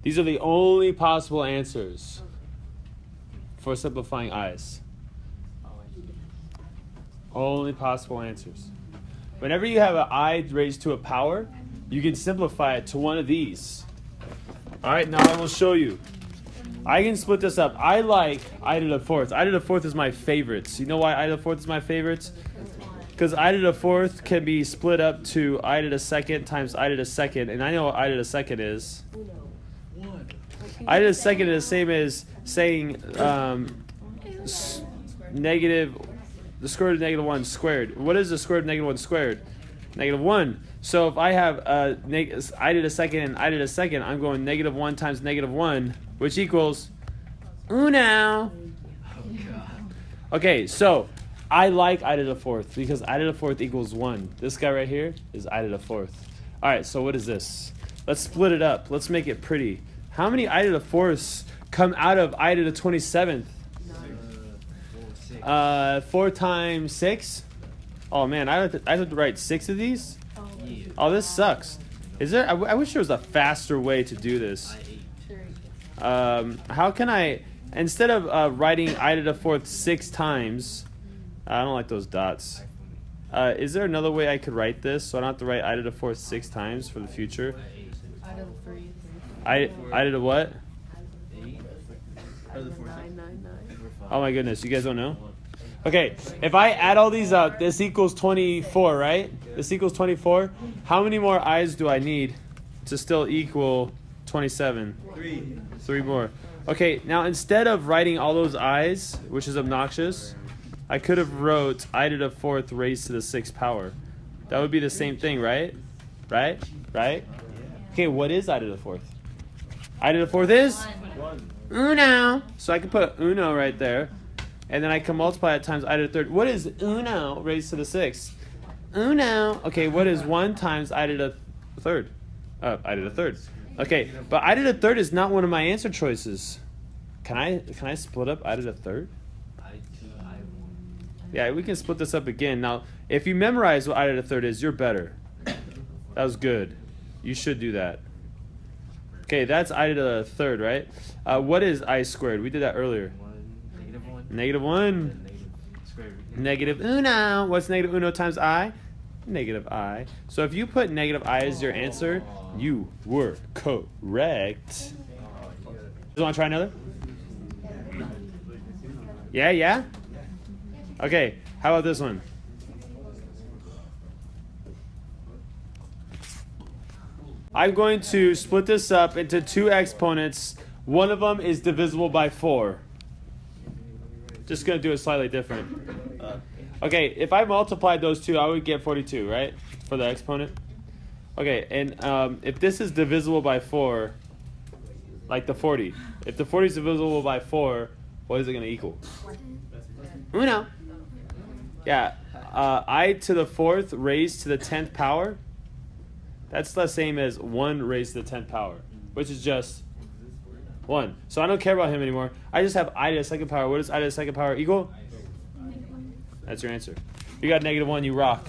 These are the only possible answers for simplifying i's. Only possible answers. Whenever you have an I raised to a power, you can simplify it to one of these. All right, now I will show you. I can split this up. I like I to the fourth. I to the fourth is my favorites. You know why I to the fourth is my favorites? Because I to the fourth can be split up to I to the second times I to the second. And I know what I to the second is. I to the second is the same as saying negative, the square root of -1 squared. What is the square root of -1 squared? -1. So if I have I to the second and I to the second, I'm going -1 times -1, which equals uno. Okay, so I like I to the fourth because I to the fourth equals 1. This guy right here is I to the fourth. All right, so what is this? Let's split it up. Let's make it pretty. How many I to the fourths come out of I to the 27th? 4 times 6? Oh man, I have to write 6 of these? Oh, this sucks. Is there? I wish there was a faster way to do this. How can I, instead of writing I to the fourth 6 times, I don't like those dots. Is there another way I could write this so I don't have to write I to the fourth 6 times for the future? I to the what? Oh my goodness, you guys don't know? Okay, if I add all these up, this equals 24, right? This equals 24. How many more i's do I need to still equal 27? 3 more. Okay, now instead of writing all those i's, which is obnoxious, I could have wrote I to the fourth raised to the 6th power. That would be the same thing, right? Right? Okay, what is I to the fourth? I to the fourth is? Uno. So I can put uno right there. And then I can multiply it times I to the third. What is uno raised to the 6th? Uno. Okay, what is 1 times I to the third? I to the third. Okay, but I to the third is not one of my answer choices. Can I split up I to the third? Yeah, we can split this up again. Now, if you memorize what I to the third is, you're better. That was good. You should do that. Okay, that's I to the third, right? What is I squared? We did that earlier. -1. Negative uno. What's negative uno times I? Negative I. So if you put negative I as your answer, you were correct. You want to try another? Yeah? Okay, how about this one? I'm going to split this up into 2 exponents. One of them is divisible by 4. Just going to do it slightly different. Okay, if I multiplied those 2, I would get 42, right? For the exponent. Okay, and if this is divisible by 4, like the 40. If the 40 is divisible by 4, what is it going to equal? Uno. Yeah, I to the fourth raised to the 10th power. That's the same as 1 raised to the 10th power, which is just 1. So I don't care about him anymore. I just have I to the 2nd power. What does I to the 2nd power equal? That's your answer. You got -1, you rock.